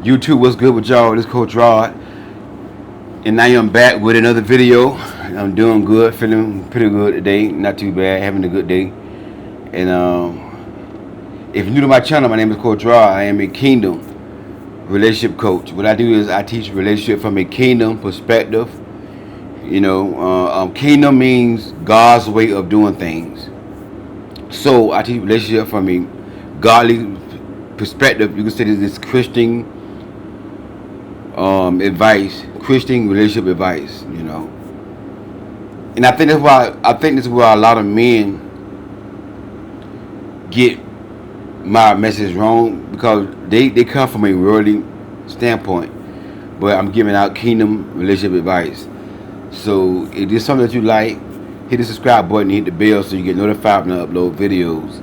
YouTube, what's good with y'all? This is Coach Rod, and I am back with another video. I'm doing good, feeling pretty good today. Not too bad, having a good day. And if you're new to my channel, my name is Coach Rod. I am a kingdom relationship coach. What I do is I teach relationship from a kingdom perspective. Kingdom means God's way of doing things. So I teach relationship from a godly perspective. You can say this is Christian advice, Christian relationship advice. And I think this is why a lot of men get my message wrong, because they come from a worldly standpoint, but I'm giving out kingdom relationship advice. So if there's something that you like, hit the subscribe button, hit the bell so you get notified when I upload videos.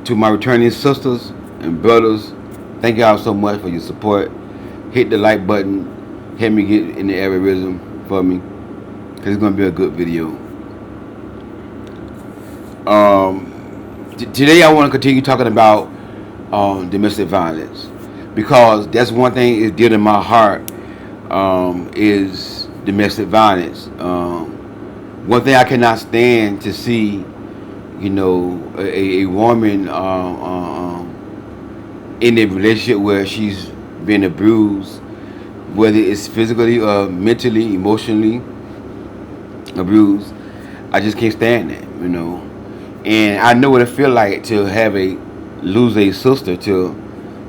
To my returning sisters and brothers, thank y'all so much for your support. Hit the like button, help me get in the algorithm for me, because it's going to be a good video. Today I want to continue talking about domestic violence, because that's one thing is dear to my heart, is domestic violence. One thing I cannot stand to see, a woman in a relationship where she's been abused, whether it's physically or mentally, emotionally abused. I just can't stand that, And I know what it feels like to lose a sister to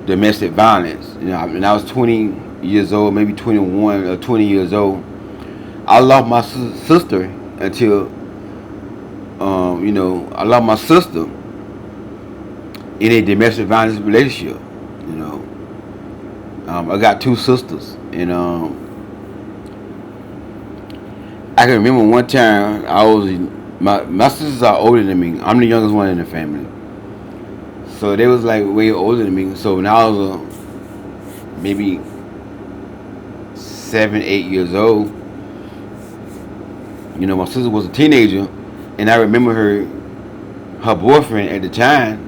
domestic violence. When I was 20 years old, maybe 21 or 20 years old, I lost my sister until, I lost my sister in a domestic violence relationship. I got two sisters, and I can remember one time my sisters are older than me. I'm the youngest one in the family, so they was like way older than me. So when I was maybe 7, 8 years old, my sister was a teenager, and I remember her boyfriend at the time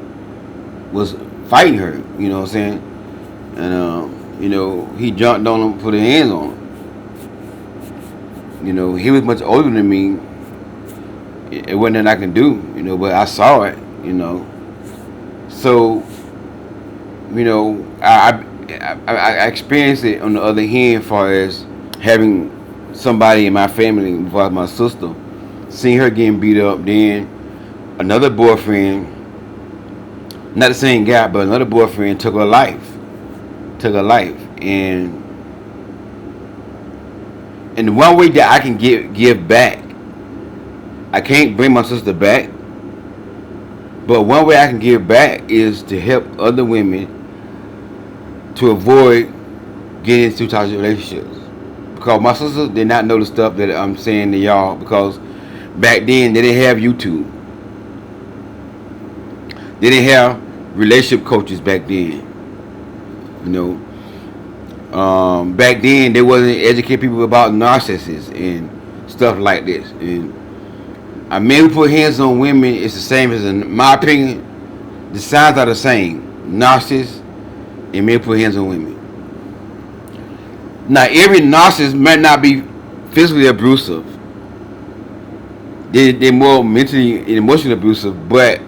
was fighting her. You know what I'm saying? And he jumped on him, put his hands on him. He was much older than me. It wasn't nothing I can do, but I saw it, So, I experienced it on the other hand, as far as having somebody in my family, before my sister, seeing her getting beat up. Then another boyfriend, not the same guy, but another boyfriend took her life. And the one way that I can give back, I can't bring my sister back, but one way I can give back is to help other women to avoid getting into toxic relationships. Because my sisters did not know the stuff that I'm saying to y'all, because back then they didn't have YouTube. They didn't have relationship coaches back then. Back then they wasn't educating people about narcissists and stuff like this. And a man who put hands on women is the same as, in my opinion, the signs are the same. Narcissists and men who put hands on women. Now, every narcissist might not be physically abusive. They're more mentally and emotionally abusive, but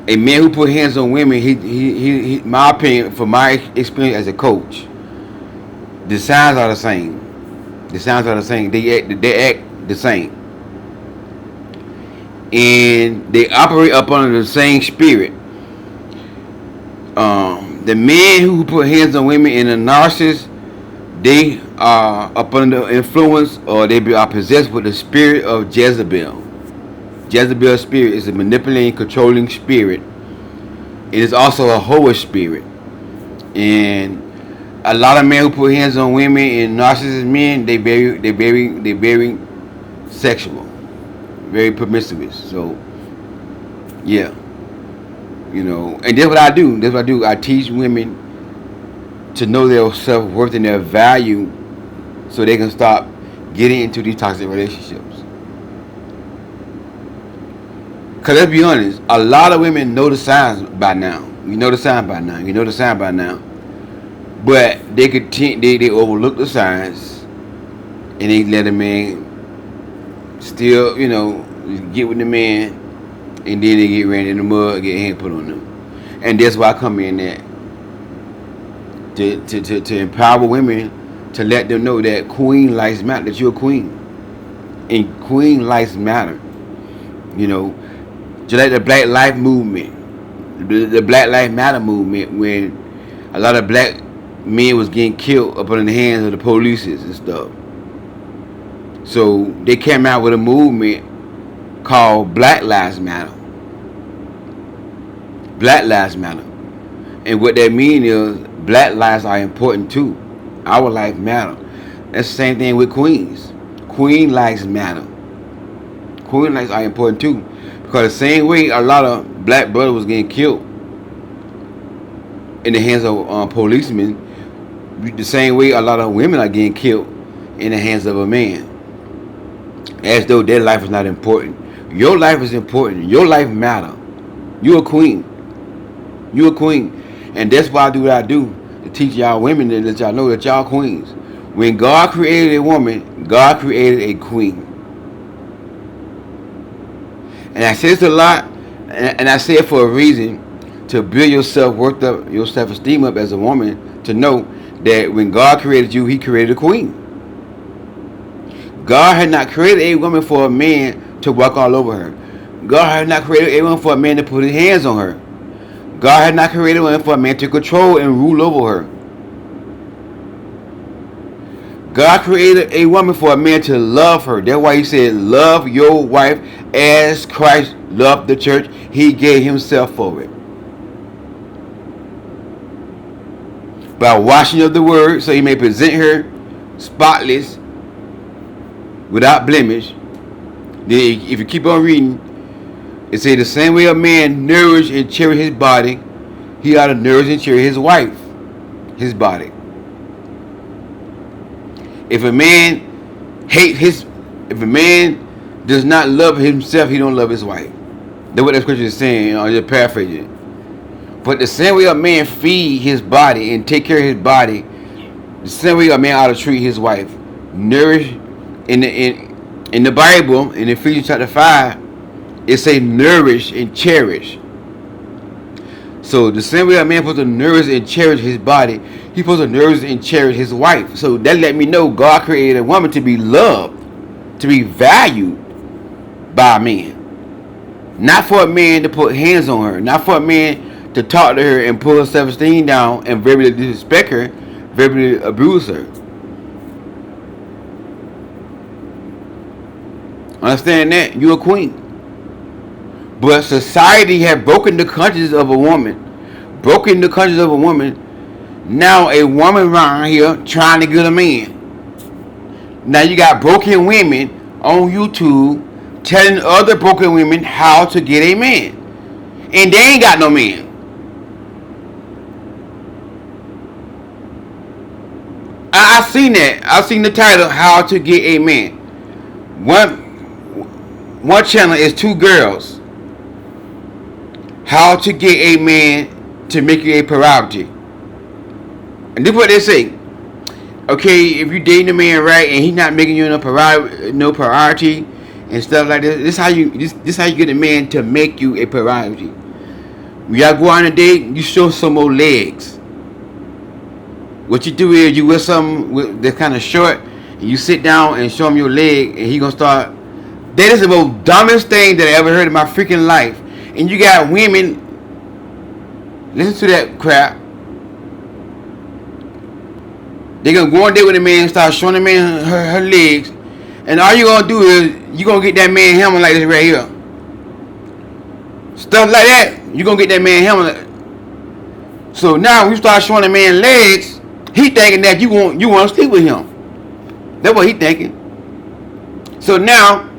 a man who put hands on women, he my opinion, from my experience as a coach, the signs are the same. The signs are the same. They act the same, and they operate up under the same spirit. The men who put hands on women and the narcissists, they are up under the influence, or they are possessed with the spirit of Jezebel. Jezebel's spirit is a manipulating, controlling spirit. It is also a whore spirit. And a lot of men who put hands on women and narcissist men, they very sexual, very promiscuous. So yeah, and that's what I do. I teach women to know their self-worth and their value, so they can stop getting into these toxic relationships. Because let's be honest, a lot of women know the signs by now. You know the sign by now. You know the sign by now. But they overlook the signs, and they let a man still, get with the man, and then they get ran in the mud, get hand put on them. And that's why I come in there to empower women, to let them know that queen lives matter, that you're a queen, and queen lives matter. Just like the Black Life Movement, the Black Lives Matter movement, when a lot of black men was getting killed up in the hands of the police and stuff. So they came out with a movement called Black Lives Matter. Black Lives Matter. And what that means is black lives are important too. Our life matter. That's the same thing with queens. Queen lives matter. Queen lives are important too. Because the same way a lot of black brothers was getting killed in the hands of policemen, the same way a lot of women are getting killed in the hands of a man. As though their life is not important. Your life is important. Your life matter. You're a queen. You're a queen. And that's why I do what I do. To teach y'all women and let y'all know that y'all queens. When God created a woman, God created a queen. And I say this a lot, and I say it for a reason, to build your self-worth up, your self-esteem up as a woman, to know that when God created you, He created a queen. God had not created a woman for a man to walk all over her. God had not created a woman for a man to put his hands on her. God had not created a woman for a man to control and rule over her. God created a woman for a man to love her. That's why He said, love your wife as Christ loved the church. He gave Himself for it. By washing of the word, so He may present her spotless, without blemish. Then if you keep on reading, it says the same way a man nourish and cherish his body, he ought to nourish and cherish his wife, his body. If a man does not love himself, he don't love his wife. That's what that scripture is saying. I'm just paraphrasing it. But the same way a man feed his body and take care of his body, the same way a man ought to treat his wife. Nourish. In the Bible, in Ephesians chapter 5, it says nourish and cherish. So the same way a man supposed to nourish and cherish his body, he's supposed to nourish and cherish his wife. So that let me know God created a woman to be loved, to be valued by a man. Not for a man to put hands on her, not for a man to talk to her and pull her self-esteem down and verbally disrespect her, verbally abuse her. Understand that? You're a queen. But society has broken the conscience of a woman. Broken the conscience of a woman. Now a woman around here trying to get a man. Now you got broken women on YouTube telling other broken women how to get a man. And they ain't got no man. I seen that. I seen the title, How to Get a Man. One channel is two girls. How to get a man to make you a priority. And this is what they say. Okay, if you dating a man right and he's not making you no priority and stuff like this, this how you get a man to make you a priority. When y'all go on a date, you show some more legs. What you do is you wear something that's kind of short and you sit down and show him your leg and he gonna start. That is the most dumbest thing that I ever heard in my freaking life. And you got women, listen to that crap. They gonna go on date with a man, start showing the man her legs, and all you gonna do is you gonna get that man helmet like this right here. Stuff like that, you gonna get that man helmet. So now when you start showing the man legs, he thinking that you want to sleep with him. That's what he thinking. So now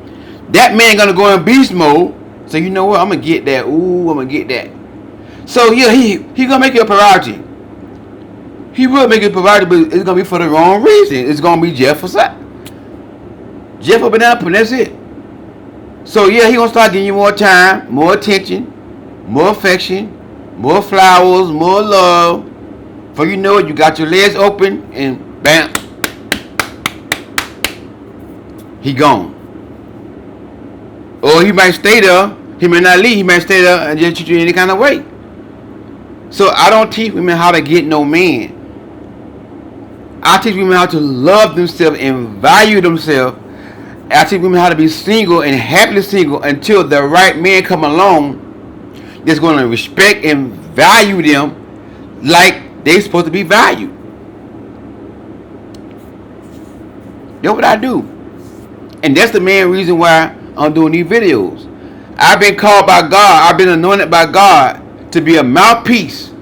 that man gonna go in beast mode. So you know what? I'm gonna get that. Ooh, I'm gonna get that. So yeah, he gonna make it a priority. He will make it a priority, but it's gonna be for the wrong reason. It's gonna be Jeff for that. Jeff up and up, and that's it. So yeah, he gonna start giving you more time, more attention, more affection, more flowers, more love. For you know it, you got your legs open and bam, he gone. Or he might stay there. He may not leave. He might stay there and just treat you any kind of way. So I don't teach women how to get no man. I teach women how to love themselves and value themselves. I teach women how to be single and happily single until the right man come along that's going to respect and value them like they're supposed to be valued. That's what I do. And that's the main reason why I'm doing these videos. I've been called by God. I've been anointed by God to be a mouthpiece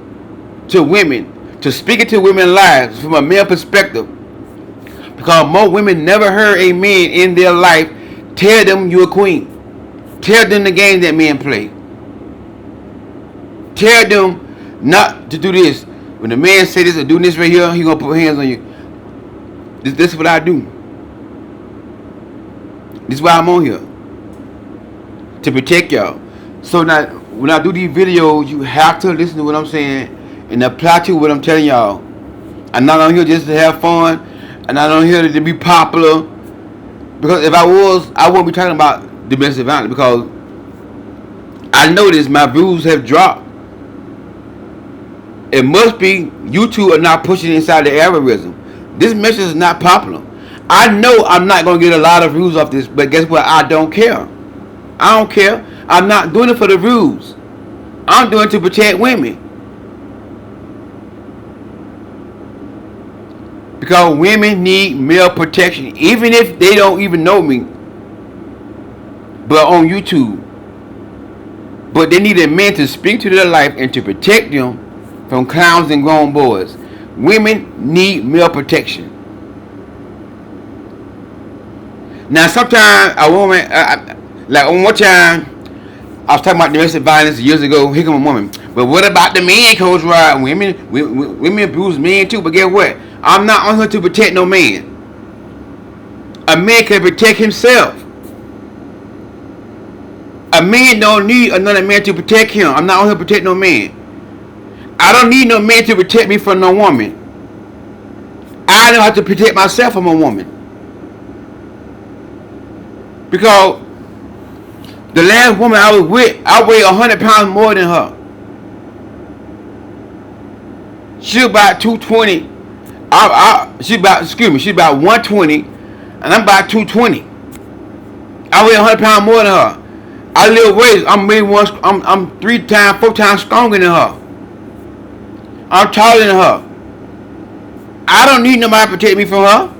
to women, to speak into women's lives from a male perspective. Because most women never heard a man in their life tell them you're a queen. Tell them the game that men play. Tell them not to do this. When the man say this or do this right here, he gonna put hands on you. This is what I do. This is why I'm on here. To protect y'all. So now when I do these videos, you have to listen to what I'm saying and apply to what I'm telling y'all. I'm not on here just to have fun. I'm not on here to be popular. Because if I was, I wouldn't be talking about domestic violence. Because I noticed my views have dropped. It must be YouTube are not pushing inside the algorithm. This message is not popular. I know I'm not going to get a lot of views off this. But guess what? I don't care. I don't care. I'm not doing it for the views. I'm doing it to protect women. Because women need male protection. Even if they don't even know me. But on YouTube. But they need a man to speak to their life and to protect them from clowns and grown boys. Women need male protection. Now sometimes a woman, like on one time, I was talking about domestic violence years ago. Here come a woman. But what about the men, Coach Rod? Women abuse men too. But guess what? I'm not on here to protect no man. A man can protect himself. A man don't need another man to protect him. I'm not on here to protect no man. I don't need no man to protect me from no woman. I know how to protect myself from a woman. Because the last woman I was with, I weighed 100 pounds more than her. She was about 220. She's about 120, and I'm about 220. I weigh 100 pounds more than her. I live ways. I'm 3 times, 4 times stronger than her. I'm taller than her. I don't need nobody to protect me from her.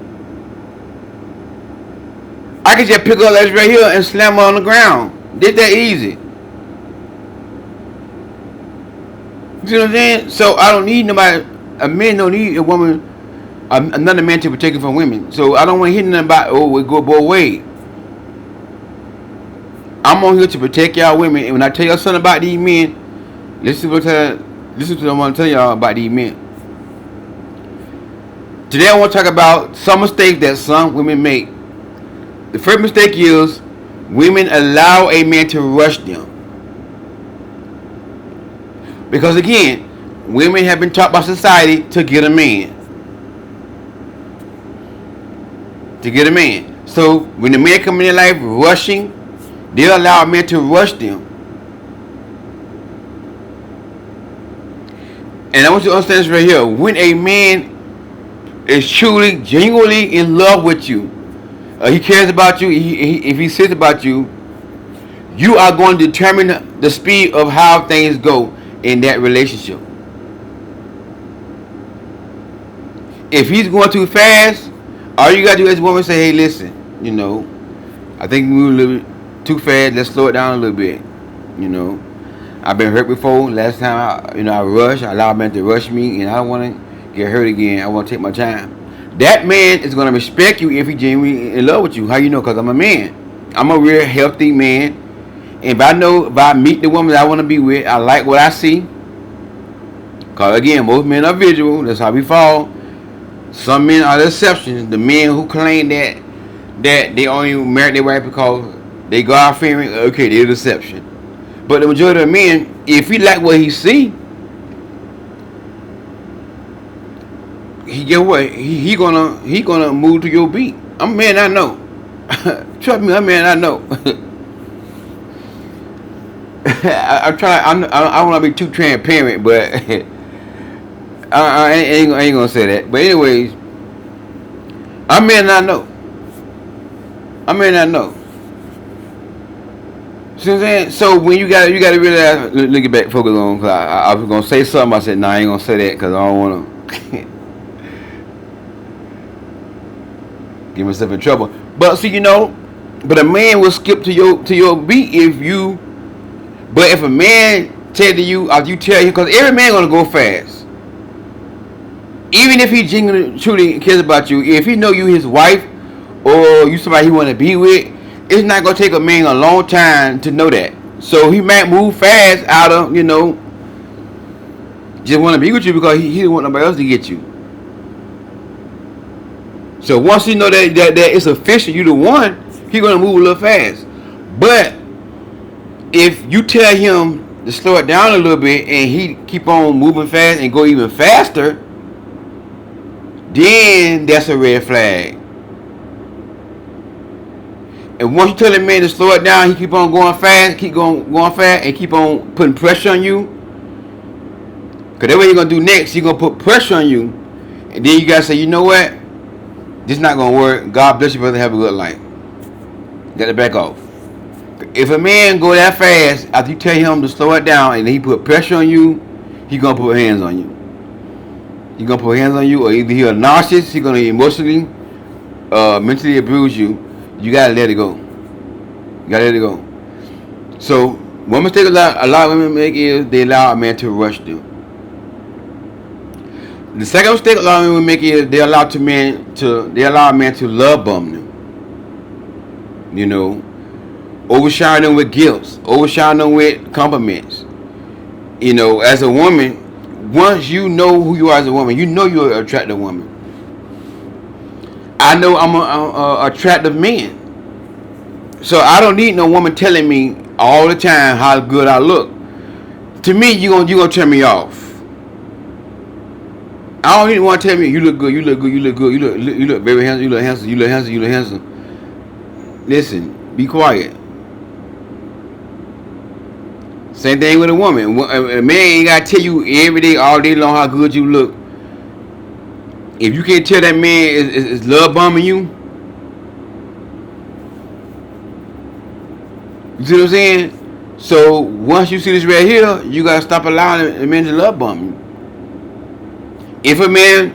I can just pick her legs right here and slam her on the ground. It's that easy. You see what I'm saying? So I don't need nobody. A man don't need a woman, another man to protect him from women. So I don't want to hear nothing about, oh, we go both ways. I'm on here to protect y'all women. And when I tell y'all something about these men, listen to what I want to tell y'all about these men. Today I want to talk about some mistakes that some women make. The first mistake is women allow a man to rush them. Because again, women have been taught by society to get a man. To get a man. So when the man come in their life rushing, they allow a man to rush them. And I want you to understand this right here. When a man is truly, genuinely in love with you, he cares about you, if he says about you, you are going to determine the speed of how things go in that relationship. If he's going too fast, all you got to do as a woman say, hey, listen, you know, I think we were a little bit too fast. Let's slow it down a little bit. You know, I've been hurt before. Last time I rushed. I allowed men to rush me, and I don't want to get hurt again. I want to take my time. That man is going to respect you if he genuinely in love with you. How you know? Because I'm a man. I'm a real healthy man. And if I meet the woman that I want to be with, I like what I see. Because again, most men are visual. That's how we fall. Some men are the exceptions. The men who claim that they only marry their wife because they God fearing, okay, they're the exception. But the majority of men, if he like what he see, he get what? He gonna move to your beat. I'm a man, I know. Trust me, I'm a man, I know. I'm trying. I want to be too transparent, but I ain't gonna say that. But anyways, I may not know. I may not know. See what I'm saying? So when you gotta realize. Look it back, focus on. Cause I was gonna say something. I said, nah, I ain't gonna say that because I don't wanna get myself in trouble. But see, but a man will skip to your beat if you. But if a man tell to you, after you tell him, because every man gonna go fast. Even if he genuinely truly cares about you, if he know you his wife or you somebody he want to be with, it's not gonna take a man a long time to know that. So he might move fast out of just want to be with you because he don't want nobody else to get you. So once he know that it's official, you the one, he gonna move a little fast. But if you tell him to slow it down a little bit and he keep on moving fast and go even faster, then that's a red flag. And once you tell that man to slow it down, he keep on going fast, going fast, and keep on putting pressure on you. Cause that's what you're gonna do next. He's gonna put pressure on you, and then you gotta say, you know what? This not gonna work. God bless you, brother. Have a good life. Got to back off. If a man go that fast, after you tell him to slow it down, and he put pressure on you, he gonna put hands on you. He gonna put hands on you, or either he a narcissist, he gonna emotionally, mentally abuse you. You gotta let it go. You gotta let it go. So one mistake a lot of women make is they allow a man to rush them. The second mistake a lot of women make is they allow a man to love bomb them. Overshadowing them with gifts, overshadowing them with compliments. As a woman, once you know who you are as a woman, you know you're an attractive woman. I know I'm a attractive man. So I don't need no woman telling me all the time how good I look. To me, you gonna turn me off. I don't even want to tell me you look good, you look good, you look good, you look very handsome, you look handsome, you look handsome, you look handsome. Listen, be quiet. Same thing with a woman. A man ain't gotta tell you every day, all day long how good you look. If you can't tell that man is love bombing you, you see what I'm saying? So once you see this right here, you gotta stop allowing a man to love bomb you. If a man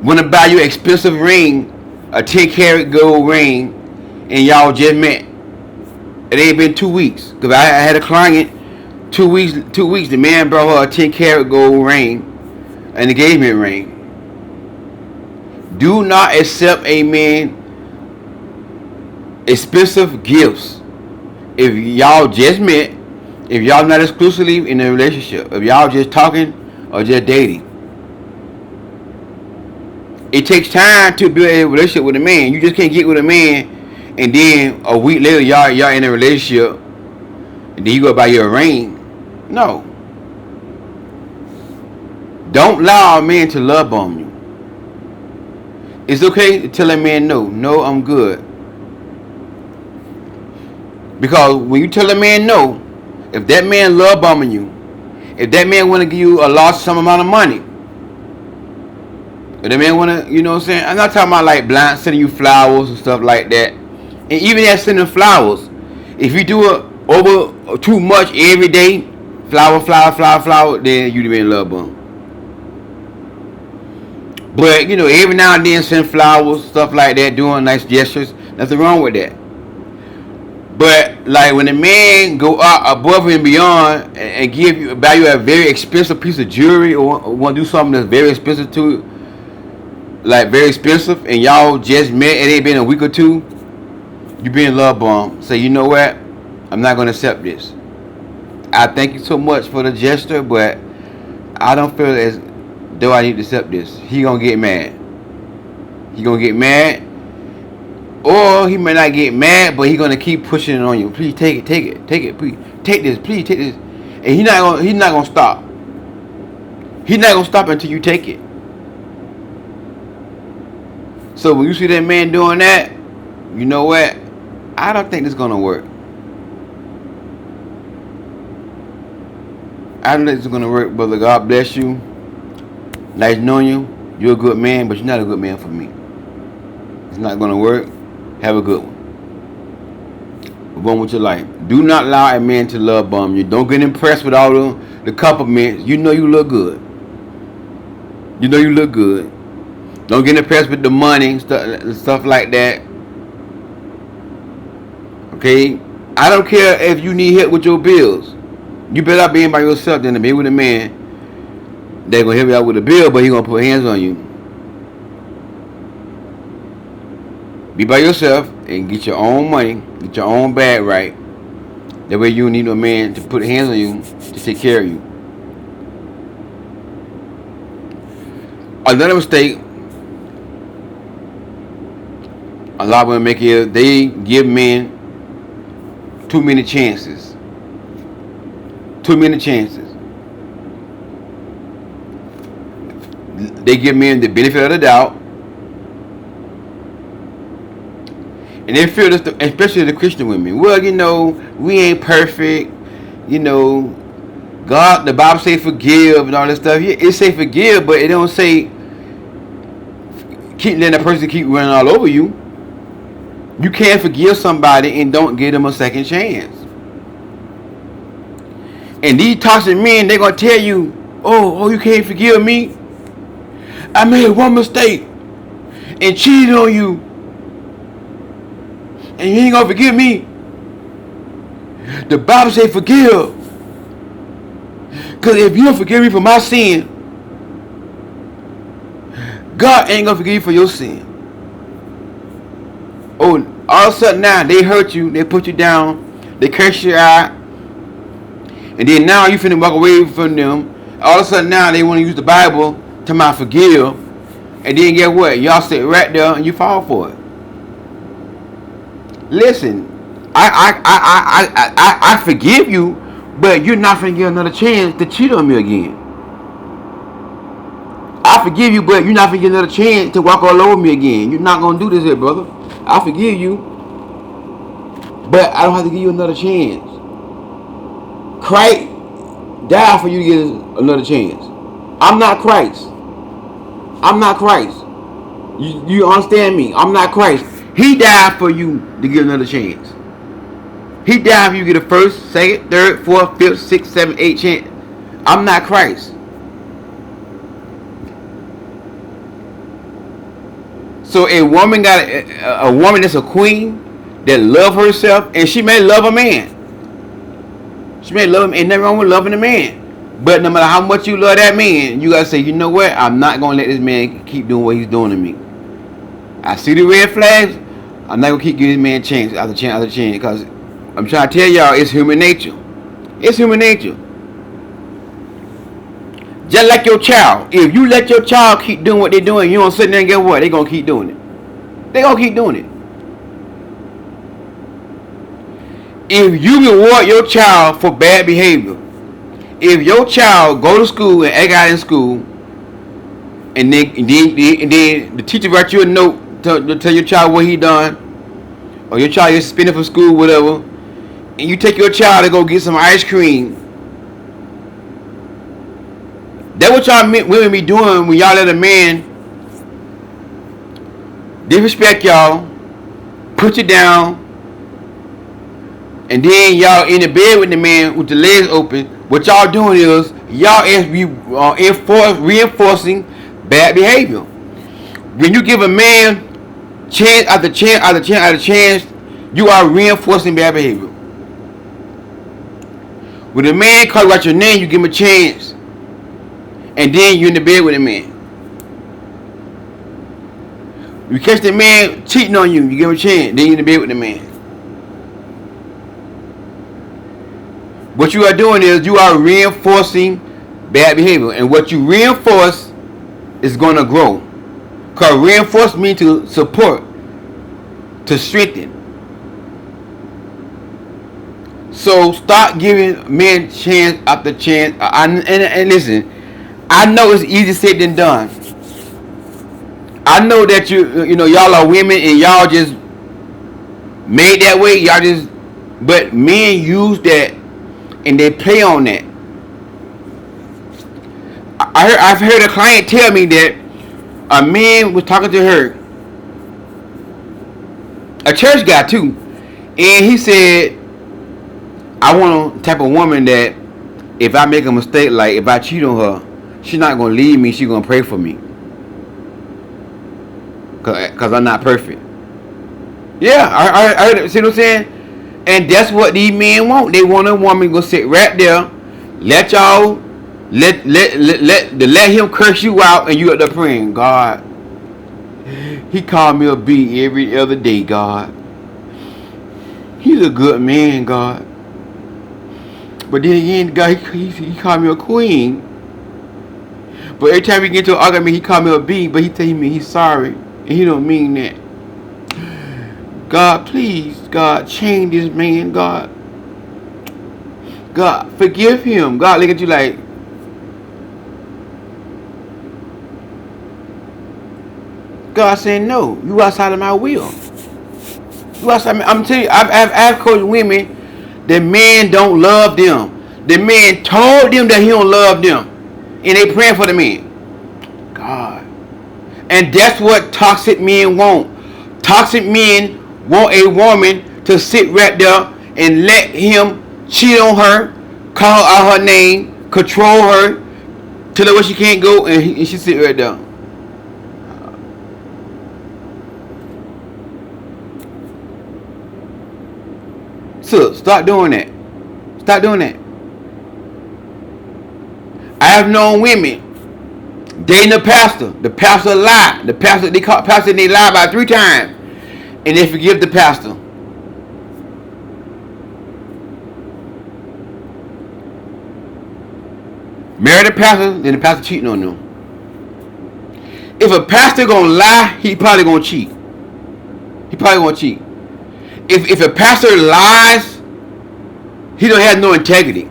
wanna buy you an expensive ring, a 10-karat gold ring, and y'all just met, it ain't been 2 weeks. Cause I had a client 2 weeks. The man brought her a 10-karat gold ring, and he gave me a ring. Do not accept a man expensive gifts if y'all just met, if y'all not exclusively in a relationship, if y'all just talking or just dating. It takes time to build a relationship with a man. You just can't get with a man and then a week later y'all in a relationship and then you go buy your ring. No. Don't allow a man to love bomb you. It's okay to tell a man no, I'm good. Because when you tell a man no, if that man love bombing you, if that man want to give you a large sum amount of money, if that man want to, you know what I'm saying? I'm not talking about like blind sending you flowers and stuff like that. And even that sending flowers, if you do it over too much every day, flower, then you been love bomb. But every now and then send flowers, stuff like that, doing nice gestures. Nothing wrong with that. But like when a man go up above and beyond and buy you a very expensive piece of jewelry or want to do something that's very expensive to, like very expensive, and y'all just met, it ain't been a week or two, you been love bombed. Say, you know what? I'm not gonna accept this. I thank you so much for the gesture, but I don't feel as though I need to accept this. He gonna get mad. Or he may not get mad, but he gonna keep pushing it on you. Please take it, please take this, and he's not gonna stop. He's not gonna stop until you take it. So when you see that man doing that, you know what? I don't think it's gonna work. I don't think it's gonna work, brother. God bless you. Nice knowing you. You're a good man, but you're not a good man for me. It's not gonna work. Have a good one. Move on with your life. Do not allow a man to love bomb you. Don't get impressed with all the compliments. You know you look good. You know you look good. Don't get impressed with the money, stuff like that. Okay? I don't care if you need help with your bills. You better not be by yourself than to be with a man that's going to help you out with a bill, but he's going to put hands on you. Be by yourself and get your own money, get your own bag right. That way you don't need no man to put hands on you to take care of you. Another mistake a lot of women make is they give men too many chances. Too many chances. They give men the benefit of the doubt. And they feel this, especially the Christian women. Well, you know, we ain't perfect. You know, God, the Bible say forgive and all this stuff. Yeah, it say forgive, but it don't say keep letting a person keep running all over you. You can't forgive somebody and don't give them a second chance. And these toxic men, they're gonna tell you, oh, you can't forgive me. I made one mistake and cheated on you, and you ain't gonna forgive me. The Bible say forgive, because if you don't forgive me for my sin, God ain't gonna forgive you for your sin. Oh, all of a sudden now they hurt you, they put you down, they curse you out, and then now you finna walk away from them. All of a sudden now they want to use the Bible to my forgive, and then get what? Y'all sit right there and you fall for it. Listen, I forgive you, but you're not finna get another chance to cheat on me again. I forgive you, but you're not finna get another chance to walk all over me again. You're not gonna do this here, brother. I forgive you, but I don't have to give you another chance. Christ died for you to get another chance. I'm not Christ. I'm not Christ. You understand me? I'm not Christ. He died for you to get another chance. He died for you to get a first, second, third, fourth, fifth, sixth, seventh, eighth chance. I'm not Christ. So a woman got a woman that's a queen that love herself, and she may love a man. She may love him, ain't nothing wrong with loving a man. But no matter how much you love that man, you gotta say, you know what? I'm not gonna let this man keep doing what he's doing to me. I see the red flags. I'm not gonna keep giving this man chance after chance after chance, because I'm trying to tell y'all, it's human nature. It's human nature. Just like your child. If you let your child keep doing what they're doing, you don't sit there and get what? They're gonna keep doing it. They're gonna keep doing it. If you reward your child for bad behavior, if your child go to school and act out in school, and then the teacher write you a note to tell your child what he done, or your child is suspended from school, whatever, and you take your child to go get some ice cream, that's what y'all women be doing when y'all let a man disrespect y'all, put you down, and then y'all in the bed with the man with the legs open. What y'all doing is y'all reinforcing bad behavior. When you give a man chance after chance after chance after chance, you are reinforcing bad behavior. When a man calls you out your name, you give him a chance, and then you're in the bed with a man. You catch the man cheating on you, you give him a chance, then you're in the bed with the man. What you are doing is you are reinforcing bad behavior, and what you reinforce is going to grow. Because reinforce means to support, to strengthen. So start giving men chance after chance. And listen, I know it's easier said than done. I know that y'all are women and y'all just made that way. Y'all just, but men use that and they play on that. I've heard a client tell me that a man was talking to her, a church guy too, and he said, I want a type of woman that if I make a mistake, like if I cheat on her, she's not going to leave me, she's going to pray for me. Because I'm not perfect. Yeah, I heard it. See what I'm saying? And that's what these men want. They want a woman to go sit right there, let y'all, let him curse you out, and you up there praying, God, he called me a B every other day, God. He's a good man, God. But then again, God, he called me a queen. But every time we get into an argument, he called me a B, but he tell me he's sorry. And he don't mean that. God, please, God, change this man, God. God, forgive him. God, look at you like, God saying, no, you outside of my will. You outside. I'm telling you, I've coached women. The man don't love them. The man told them that he don't love them, and they praying for the man. God, and that's what toxic men want. Toxic men want a woman to sit right there and let him cheat on her, call out her name, control her, tell her where she can't go, and she sit right there. So start doing that. Start doing that. I have known women dating the pastor. The pastor lied. The pastor, they caught pastor and they lied about 3 times, and they forgive the pastor. Marry the pastor, then the pastor cheating on them. If a pastor gonna lie, he probably gonna cheat. He probably gonna cheat. If a pastor lies, he don't have no integrity.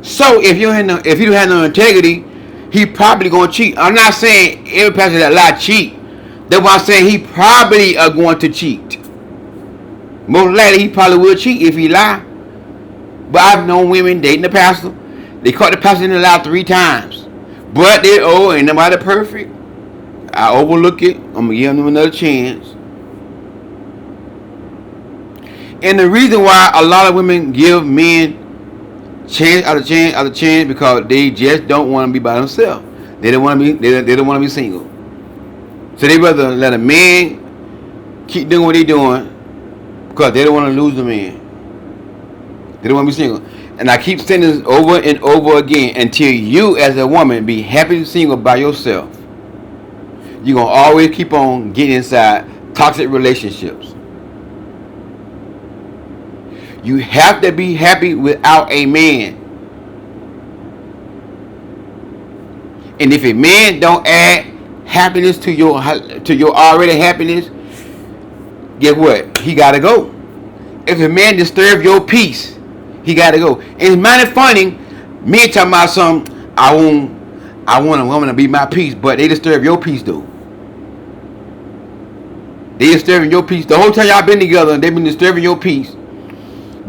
So if you don't have no integrity, he probably gonna cheat. I'm not saying every pastor that lie cheat. That's why I'm saying he probably are going to cheat. Most likely he probably will cheat if he lie. But I've known women dating the pastor. They caught the pastor in the lie 3 times. But they ain't nobody perfect. I overlook it. I'm gonna give them another chance. And the reason why a lot of women give men chance after chance after chance because they just don't want to be by themselves. They don't want to be. They don't want to be single. So they rather let a man keep doing what they're doing because they don't want to lose the man. They don't want to be single. And I keep saying this over and over again until you, as a woman, be happy single by yourself. You're gonna always keep on getting inside toxic relationships. You have to be happy without a man. And if a man don't add happiness to your already happiness, guess what? He gotta go. If a man disturbs your peace, he gotta go. And it's mighty funny, men talking about something, I want a woman to be my peace, but they disturb your peace though. They disturbing your peace. The whole time y'all been together, they been disturbing your peace.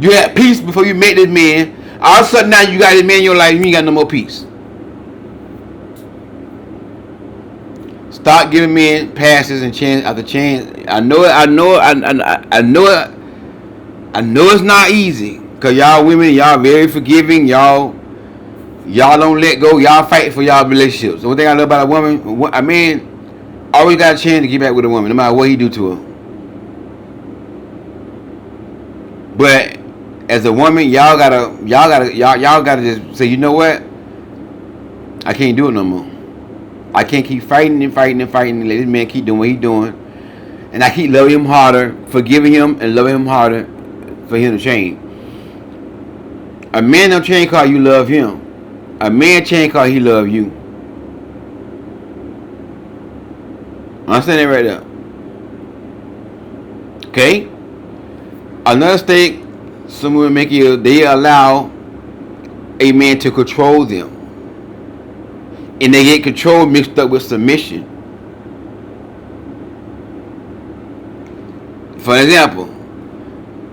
You had peace before you met this man. All of a sudden now you got this man in your life, you ain't got no more peace. Start giving men passes and chance after chance. I know it's not easy. Cause y'all women, y'all very forgiving. Y'all don't let go. Y'all fight for y'all relationships. The one thing I love about a woman, a man always got a chance to get back with a woman, no matter what he do to her. But as a woman, y'all gotta just say, you know what? I can't do it no more. I can't keep fighting and let this man keep doing what he's doing. And I keep loving him harder, forgiving him and loving him harder for him to change. A man don't change because you love him. A man change because he love you. Understand that right there. Okay? Another mistake some women make is they allow a man to control them. and they get control mixed up with submission. For example,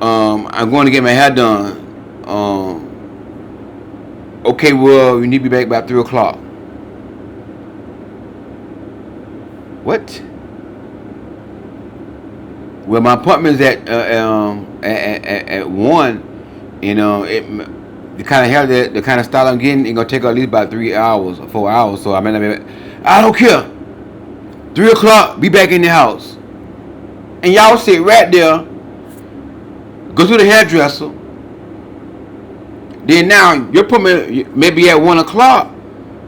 I'm going to get my hair done. Okay, well, you need to be back by 3 o'clock. What? Well, my appointment's at 1, and the kind of hair the kind of style I'm getting, it's gonna take at least about 3 hours or 4 hours. So I don't care. 3 o'clock, be back in the house, and y'all sit right there, go to the hairdresser. Then now your appointment maybe at 1 o'clock,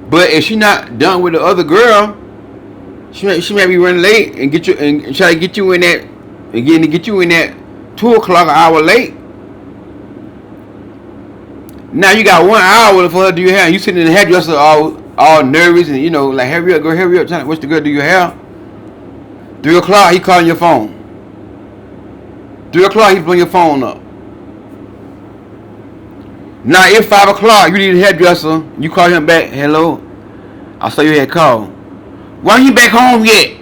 but if she not done with the other girl, she may be running late and get you and try to get you in that again to get you in that 2 o'clock, an hour late. Now you got 1 hour for her to do your hair. You sitting in the hairdresser all nervous and like hurry up, girl, hurry up. Trying to watch the girl do your hair. 3 o'clock, he calling your phone. 3 o'clock, he's blowing your phone up. Now it's 5 o'clock, you need a hairdresser. You call him back. Hello, I saw you had called. Why you back home yet?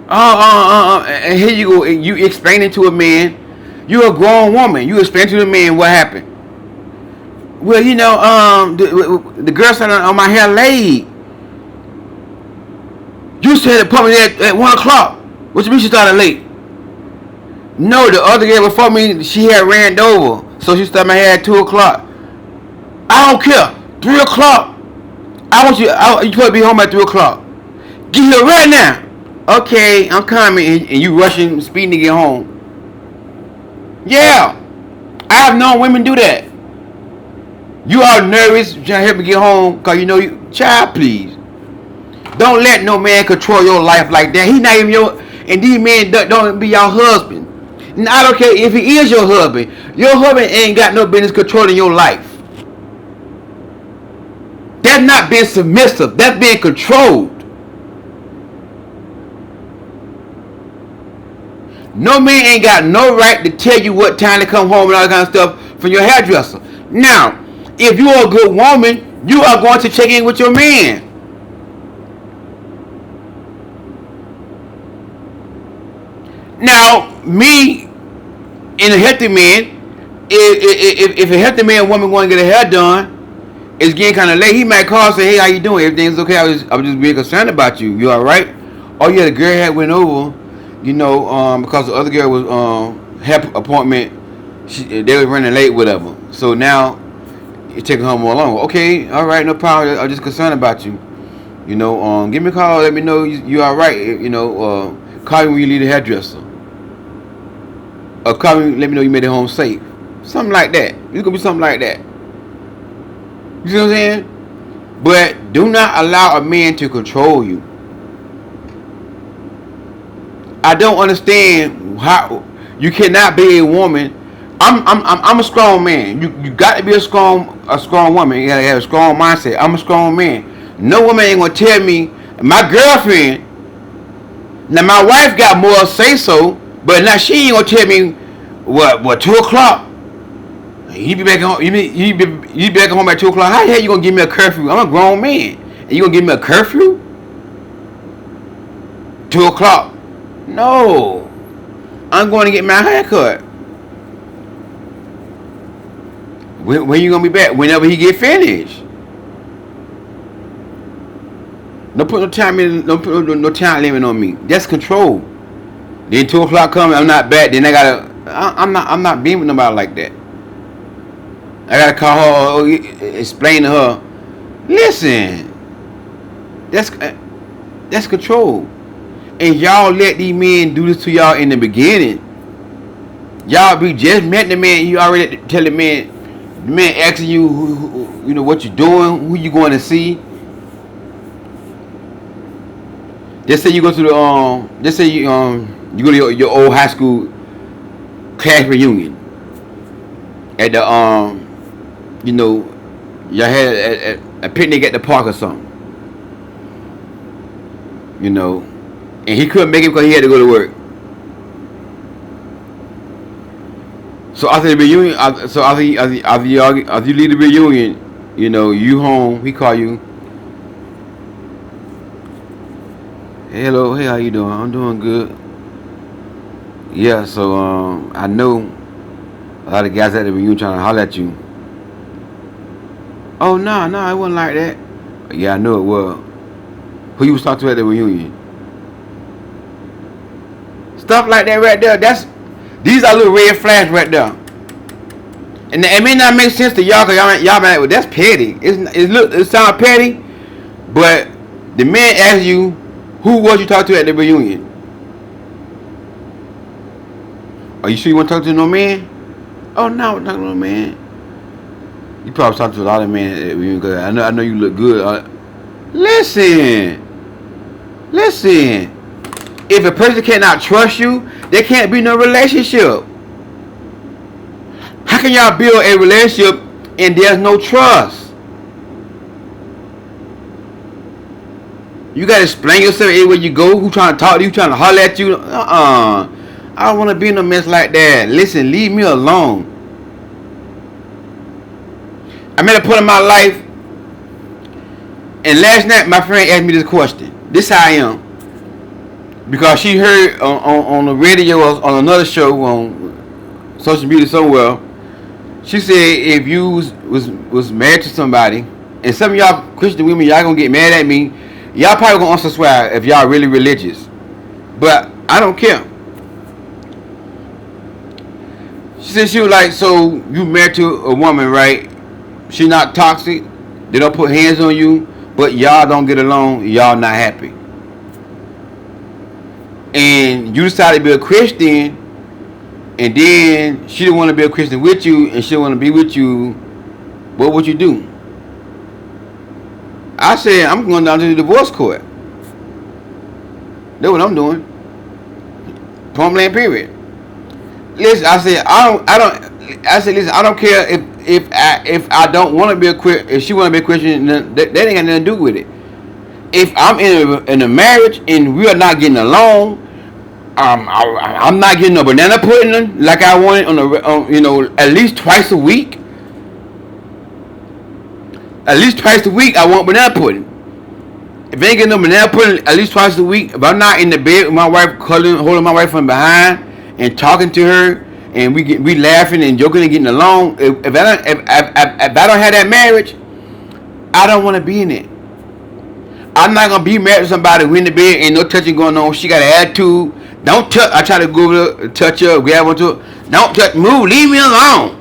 And here you go. You explaining to a man. You're a grown woman. You explain to the man what happened. Well, the girl said on my hair late. You said the appointment at 1 o'clock. What you mean she started late? No, the other girl before me, she had ran over, so she started my hair at 2 o'clock. I don't care. 3 o'clock. I want you. You supposed to be home at 3 o'clock. Get here right now. Okay, I'm coming, and you rushing, speeding to get home. Yeah, I have known women do that. You are nervous, trying to help me get home, because child, please. Don't let no man control your life like that. He not even and these men don't be your husband. And I don't care if he is your husband ain't got no business controlling your life. That's not being submissive, that's being controlled. No man ain't got no right to tell you what time to come home and all that kind of stuff from your hairdresser. Now, if you are a good woman, you are going to check in with your man. Now, me and a healthy man, if a healthy man and woman want to get their hair done, it's getting kind of late. He might call and say, "Hey, how you doing? Everything's okay? I was just being concerned about you. You all right?" Oh yeah, the girl had went over. Because the other girl was had appointment, they were running late, whatever. So now it's taking her more long. Okay, all right, no problem. I'm just concerned about you. Give me a call. Let me know you all right. Call me when you leave the hairdresser. Or call me. Let me know you made it home safe. Something like that. It's gonna be something like that. You see what I'm saying? But do not allow a man to control you. I don't understand how you cannot be a woman. I'm a strong man. You got to be a strong woman. You gotta have a strong mindset. I'm a strong man. No woman ain't gonna tell me. My girlfriend. Now my wife got more say so, but now she ain't gonna tell me what 2 o'clock. You be back home. You be back home at 2 o'clock. How the hell you gonna give me a curfew? I'm a grown man, and you gonna give me a curfew? 2 o'clock. No, I'm going to get my hair cut. When you gonna be back? Whenever he get finished. Don't put no time limit on me. That's control. Then 2 o'clock comes, I'm not back. Then I'm not being with nobody like that. I gotta call her or explain to her. Listen, that's control. And y'all let these men do this to y'all in the beginning. Y'all be just met the man. You already tell the man asking you, what you doing, who you going to see. Just say you go to just say you go to your old high school class reunion. At the y'all had a picnic at the park or something. And he couldn't make it because he had to go to work. So after the reunion, after you leave the reunion, you home. He call you. Hello, hey, how you doing? I'm doing good. Yeah, so I know a lot of guys at the reunion trying to holler at you. Oh no, no, it wasn't like that. Yeah, I know it was. Who you was talking to at the reunion? Stuff like that right there. These are little red flags right there. And it may not make sense to y'all because y'all like, well, that's petty. It sounds petty, but the man asked you, who was you talking to at the reunion? Are you sure you want to talk to no man? Oh no, I'm talking to no man. You probably talking to a lot of men at the reunion because I know you look good. Listen. If a person cannot trust you, there can't be no relationship. How can y'all build a relationship and there's no trust? You gotta explain yourself everywhere you go. Who trying to talk to you? Trying to holler at you? I don't want to be in a mess like that. Listen, leave me alone. I'm at a point in my life, and last night my friend asked me this question. This how I am. Because she heard on the radio or on another show on social media somewhere, she said if you was married to somebody, and some of y'all Christian women, y'all gonna get mad at me. Y'all probably gonna unsubscribe if y'all really religious. But I don't care. She said she was like, so you married to a woman, right? She not toxic. They don't put hands on you, but y'all don't get along. Y'all not happy. And you decided to be a Christian, and then she didn't want to be a Christian with you, and she didn't want to be with you, what would you do? I said, I'm going down to the divorce court. That's what I'm doing. Point blank period. Listen, I said, listen, I don't care if I don't want to be if she want to be a Christian, that ain't got nothing to do with it. If I'm in a marriage and we are not getting along, I'm not getting no banana pudding like I wanted at least twice a week. At least twice a week, I want banana pudding. If I ain't getting no banana pudding at least twice a week, if I'm not in the bed with my wife, holding my wife from behind and talking to her, and we laughing and joking and getting along, if I don't have that marriage, I don't want to be in it. I'm not gonna be married to somebody who in the bed ain't no touching going on. She got an attitude. Don't touch. I try to go over her, touch her, grab onto her. Don't touch. Move. Leave me alone.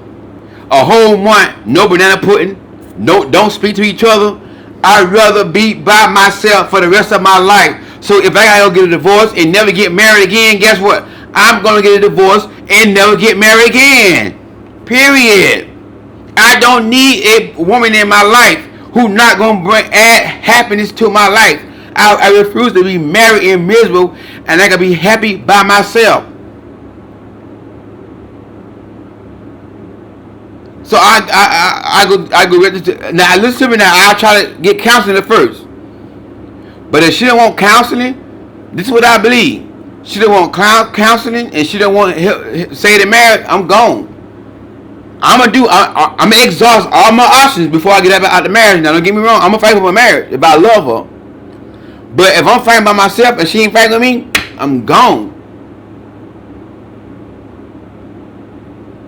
A whole month, no banana pudding. No, don't speak to each other. I'd rather be by myself for the rest of my life. So if I gotta go get a divorce and never get married again, guess what? I'm gonna get a divorce and never get married again. Period. I don't need a woman in my life who not gonna add happiness to my life. I refuse to be married and miserable, and I can be happy by myself. So I go register. Now listen to me now. I'll try to get counseling at first. But if she don't want counseling, this is what I believe. She don't want counseling, and she don't want help, say to marriage. I'm gone. I'm gonna exhaust all my options before I get out the marriage. Now don't get me wrong. I'm gonna fight for my marriage if I love her. But if I'm fighting by myself and she ain't fighting with me, I'm gone.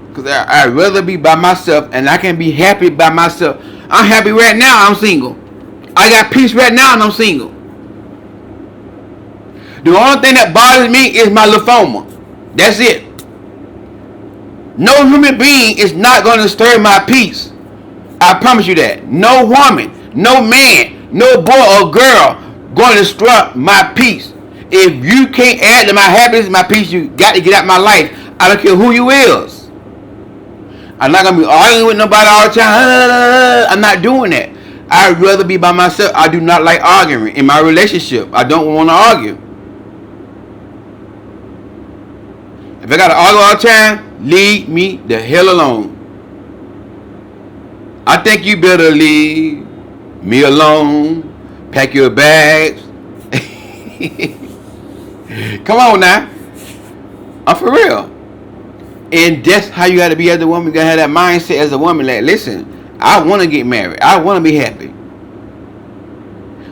Because I'd rather be by myself, and I can be happy by myself. I'm happy right now, I'm single. I got peace right now, and I'm single. The only thing that bothers me is my lymphoma. That's it. No human being is not going to disturb my peace. I promise you that. No woman, no man, no boy or girl going to disrupt my peace. If you can't add to my happiness, my peace, you got to get out of my life. I don't care who you is. I'm not going to be arguing with nobody all the time. I'm not doing that. I'd rather be by myself. I do not like arguing in my relationship. I don't want to argue. If I got to argue all the time, leave me the hell alone. I think you better leave me alone. Pack your bags. Come on now. I'm for real. And that's how you got to be as a woman. You got to have that mindset as a woman. Like, listen, I want to get married. I want to be happy.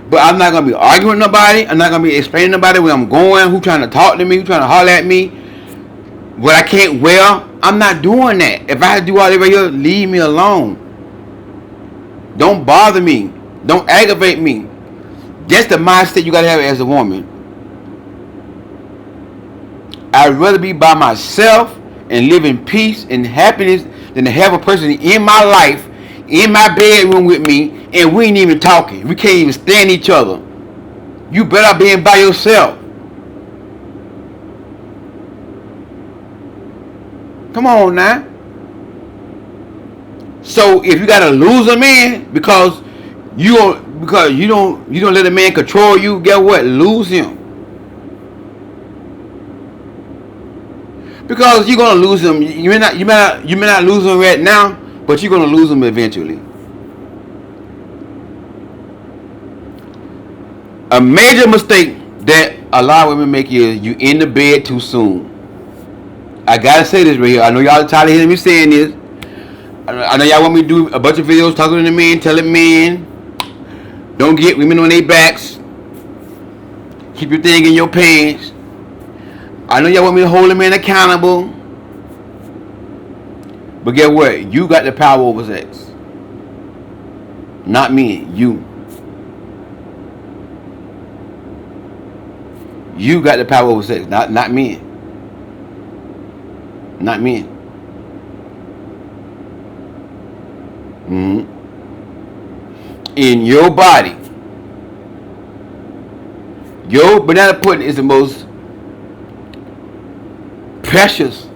But I'm not gonna be arguing with nobody. I'm not gonna be explaining to nobody where I'm going, who trying to talk to me, who trying to holler at me, what I can't wear. I'm not doing that. If I have to do all that right here, leave me alone. Don't bother me. Don't aggravate me. That's the mindset you gotta have as a woman. I'd rather be by myself and live in peace and happiness than to have a person in my life, in my bedroom with me, and we ain't even talking. We can't even stand each other. You better be by yourself. Come on now. So if you gotta lose a man because you don't let a man control you, guess what? Lose him. Because you're gonna lose him. You may not lose him right now, but you're gonna lose him eventually. A major mistake that a lot of women make is you in the bed too soon. I gotta say this right here. I know y'all tired of hearing me saying this. I know y'all want me to do a bunch of videos talking to the men, telling men don't get women on their backs. Keep your thing in your pants. I know y'all want me to hold the man accountable. But guess what? You got the power over sex. Not me. You. You got the power over sex. Not me. Not me. In your body. Your banana pudding is the most precious,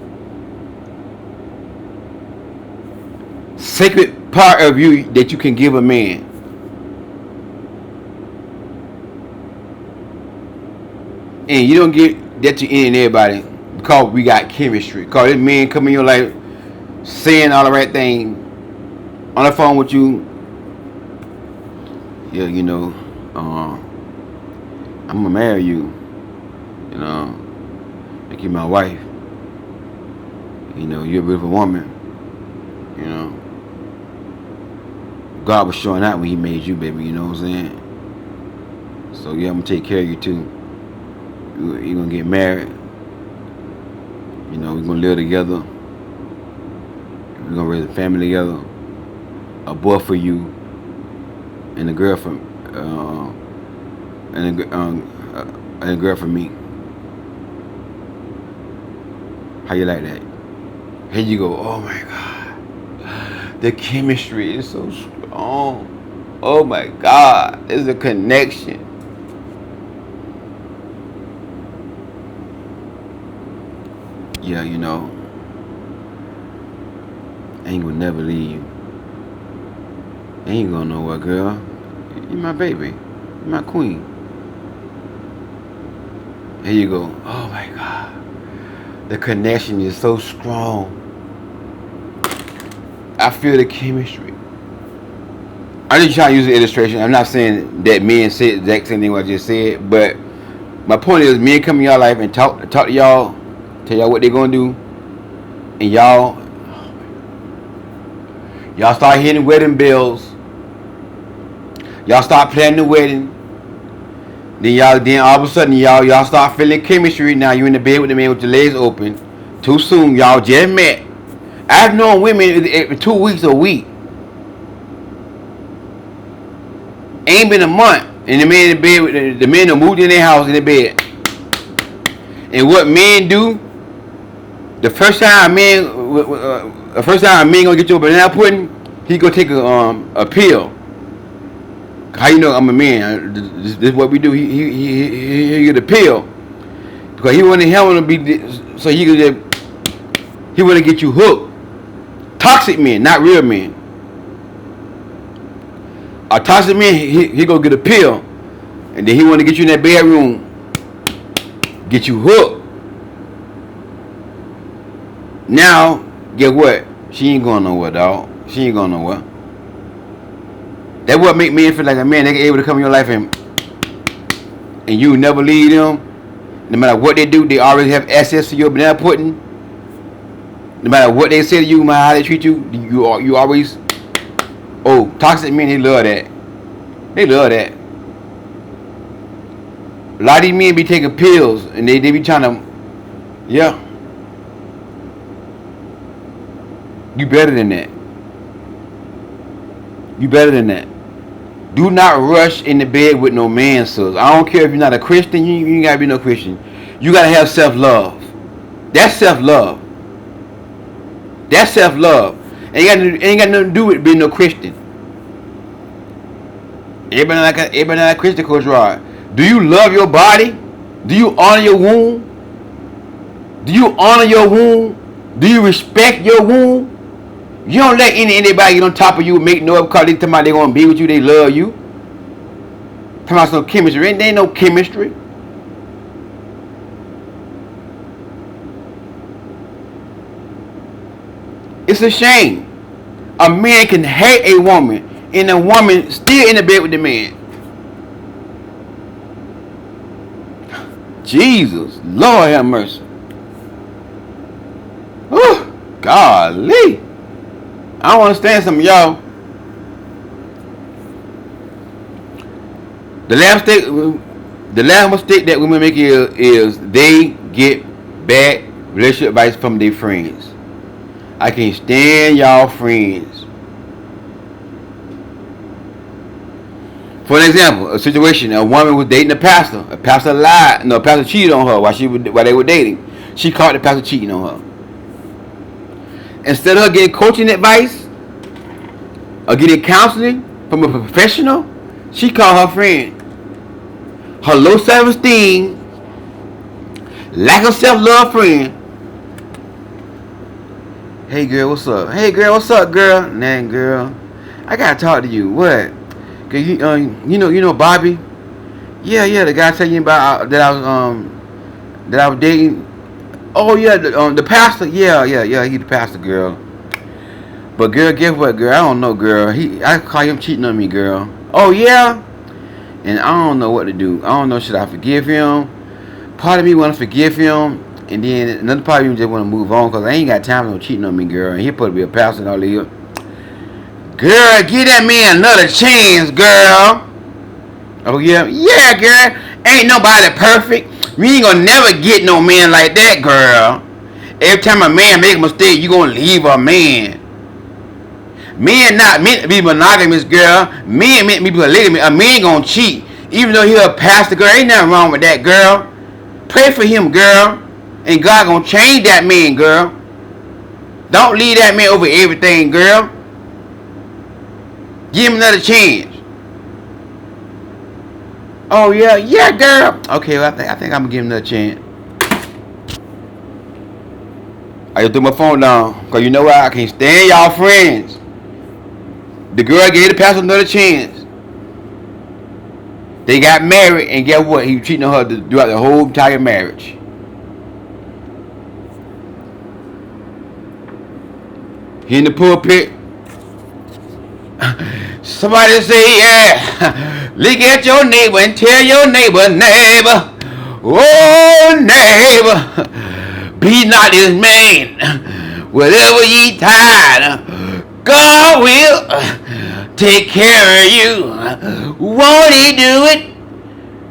sacred part of you that you can give a man. And you don't get that to any and everybody because we got chemistry. Because this man come in your life saying all the right things on the phone with you. Yeah, I'm gonna marry you. Make you my wife. You're a beautiful woman. God was showing out when He made you, baby. You know what I'm saying? So yeah, I'm gonna take care of you too. You're gonna get married. We're gonna live together. We're gonna raise a family together. A boy for you, and a girl for, and a girl for me. How you like that? Here you go. Oh my God, the chemistry is so strong. Oh my God, there's a connection. Yeah, I ain't gonna never leave you. Ain't going nowhere, girl. You my baby. You my queen. Here you go. Oh my God. The connection is so strong. I feel the chemistry. I'm just trying to use an illustration. I'm not saying that men say the exact same thing what I just said, but my point is men come in y'all life and talk to y'all, tell y'all what they're gonna do, and y'all start hitting wedding bells. Y'all start planning the wedding. Then all of a sudden y'all start feeling chemistry. Now you in the bed with the man with your legs open. Too soon, y'all just met. I've known women 2 weeks a week. Ain't been a month, and the man in the bed with the men that moved in their house in the bed. And what men do? The first time a man gonna get you a banana pudding, he gonna take a pill. How you know I'm a man? This is what we do. He get a pill because he wanna be so he wanna get you hooked. Toxic men, not real men. A toxic man, he go get a pill, and then he wanna get you in that bedroom, get you hooked. Now, guess what? She ain't going nowhere, dog. She ain't going nowhere. That's what make men feel like a man. They able to come in your life and you never leave them. No matter what they do, they already have access to your banana pudding. No matter what they say to you, no matter how they treat you, you always. Oh, toxic men, they love that. They love that. A lot of these men be taking pills and they be trying to, yeah. You better than that. You better than that. Do not rush into bed with no man, sis. I don't care if you're not a Christian. You ain't gotta be no Christian. You gotta have self-love. That's self-love. That's self-love. Ain't got nothing to do with being no Christian. Everybody not a Christian, Coach Rod. Do you love your body? Do you honor your womb? Do you honor your womb? Do you respect your womb? You don't let anybody get on top of you and make noise because they talking about they gonna be with you, they love you. Talking about some chemistry. There ain't no chemistry. It's a shame. A man can hate a woman and a woman still in the bed with the man. Jesus, Lord have mercy. Whew, golly. I don't understand some of y'all. The last mistake that women make is they get bad relationship advice from their friends. I can't stand y'all friends. For an example, a situation: a woman was dating a pastor. A pastor lied. No, a pastor cheated on her while they were dating. She caught the pastor cheating on her. Instead of her getting coaching advice or getting counseling from a professional, she called her friend. Her low self-esteem, lack of self-love friend. Hey girl, what's up? Hey girl, what's up, girl? Nah, girl, I gotta talk to you. What? You know Bobby? Yeah, the guy telling you about that I was dating. Oh yeah, the pastor. Yeah, he the pastor, girl. But girl, guess what, girl? I don't know, girl. I call him cheating on me, girl. Oh yeah, and I don't know what to do. I don't know, should I forgive him? Part of me want to forgive him, and then another part of me just want to move on because I ain't got time for no cheating on me, girl. And he supposed to be a pastor and all that. Girl, give that man another chance, girl. Oh yeah, girl. Ain't nobody perfect. We ain't gonna never get no man like that, girl. Every time a man make a mistake, you gonna leave a man. Men not meant to be monogamous, girl. Men meant to be polygamous. A man gonna cheat, even though he a pastor, girl. Ain't nothing wrong with that, girl. Pray for him, girl, and God gonna change that man, girl. Don't leave that man over everything, girl. Give him another chance. Oh yeah, girl. Okay, well, I think I'm gonna give him another chance. I just threw my phone down because you know what? I can't stand y'all friends. The girl gave the pastor another chance. They got married, and guess what? He was cheating on her throughout the whole entire marriage. He in the pulpit. Somebody say, yeah, look at your neighbor and tell your neighbor, oh neighbor, be not this man. Whatever ye tired, God will take care of you. Won't he do it?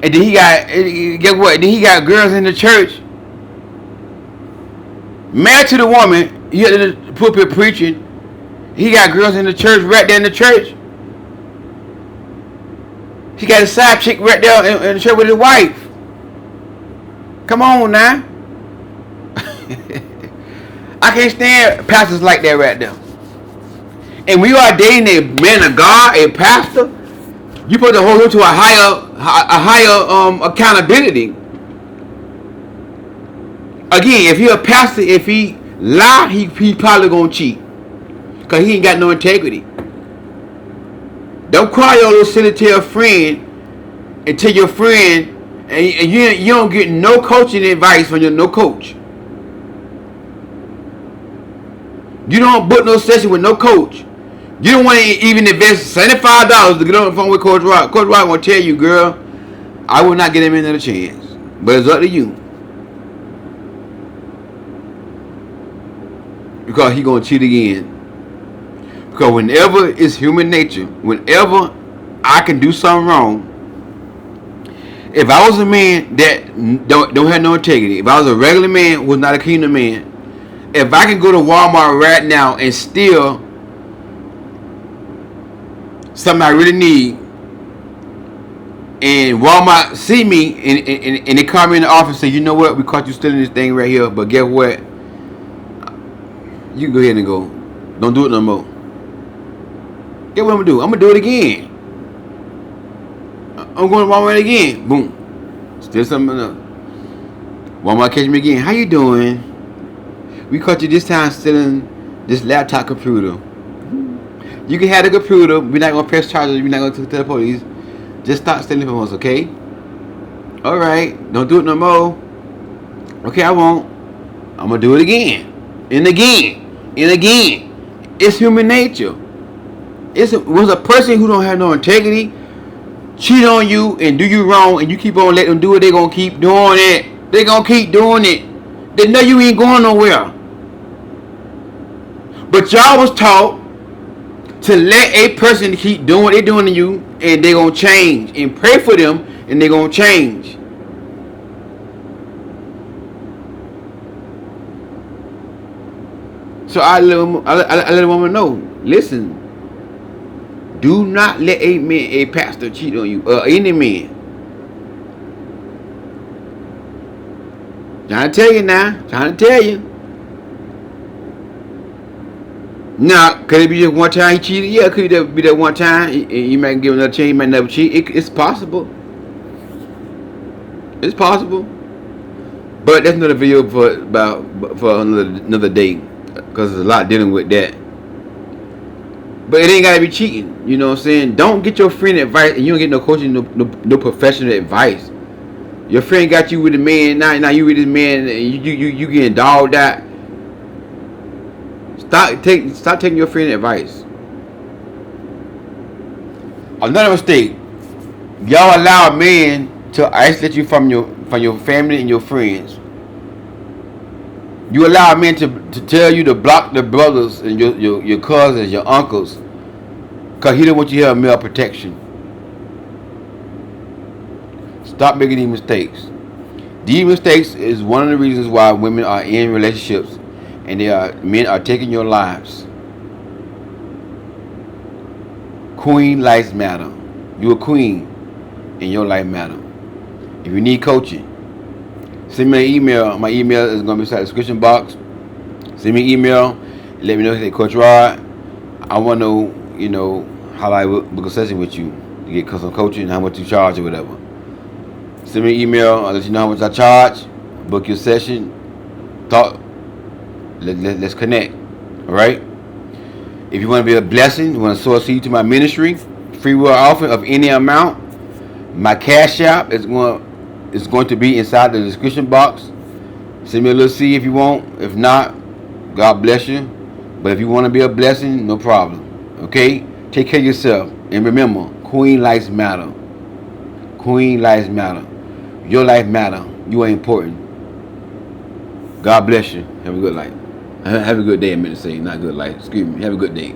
And then guess what? Then he got girls in the church married to the woman. He had the pulpit preaching. He got girls in the church right there in the church. He got a side chick right there in the church with his wife. Come on now. I can't stand pastors like that right there. And when you are dating a man of God, a pastor, you supposed to hold him to a higher accountability. Again, if he a pastor, if he lie, he probably gonna cheat. Because he ain't got no integrity. Don't cry your little silly-tail friend and tell your friend, and you don't get no coaching advice from no coach. You don't book no session with no coach. You don't want to even invest $75 to get on the phone with Coach Rock. Coach Rock will tell you, girl, I will not get him another chance. But it's up to you. Because he going to cheat again. Because whenever it's human nature, whenever I can do something wrong, If I was a man that don't have no integrity, if I was a regular man, was not a kingdom man, if I can go to Walmart right now and steal something I really need, and Walmart see me and they call me in the office and say, you know what, we caught you stealing this thing right here, but guess what? You can go ahead and go. Don't do it no more. Guess what I'm gonna do? I'm gonna do it again. I'm going to Walmart again. Boom. Steal something else. Walmart catch me again. How you doing? We caught you this time stealing this laptop computer. You can have the computer. We're not gonna press charges. We're not gonna take it to the police. Just stop stealing from us, okay? All right. Don't do it no more. Okay, I won't. I'm gonna do it again, and again, and again. It's human nature. Was a person who don't have no integrity cheat on you and do you wrong, and you keep on letting them do it, they gonna keep doing it. They gonna keep doing it. They know you ain't going nowhere. But y'all was taught to let a person keep doing what they doing to you, and they gonna change. And pray for them, and they gonna change. So I let a woman know. Listen. Do not let a pastor cheat on you, or any man. Trying to tell you now. Trying to tell you. Now, could it be just one time he cheated? Yeah, could it be that one time? You might give him another chance. He might never cheat. It's possible. It's possible. But that's another video for another day, because there's a lot dealing with that. But it ain't gotta be cheating. You know what I'm saying? Don't get your friend advice and you don't get no coaching, no professional advice. Your friend got you with a man, now you with this man and you getting dogged out. Stop taking your friend advice. Another mistake. Y'all allow a man to isolate you from your family and your friends. You allow a man to tell you to block the brothers and your cousins, your uncles, because he don't want you to have male protection. Stop making these mistakes. These mistakes is one of the reasons why women are in relationships and men are taking your lives. Queen lives matter. You're a queen and your life matter. If you need coaching, send me an email. My email is going to be inside the description box. Send me an email. Let me know. Say, Coach Rod, I want to know, how I book a session with you to get some coaching, how much you charge or whatever. Send me an email. I'll let you know how much I charge. Book your session. Let's connect. All right? If you want to be a blessing, you want to sow a seed to my ministry, free will offering of any amount, my cash app is going to be inside the description box. Send me a little seed if you want. If not, God bless you. But if you want to be a blessing, no problem. Okay? Take care of yourself. And remember, Queen lives matter. Queen lives matter. Your life matter. You are important. God bless you. Have a good life. Have a good day, I meant to say. Not good life. Excuse me. Have a good day.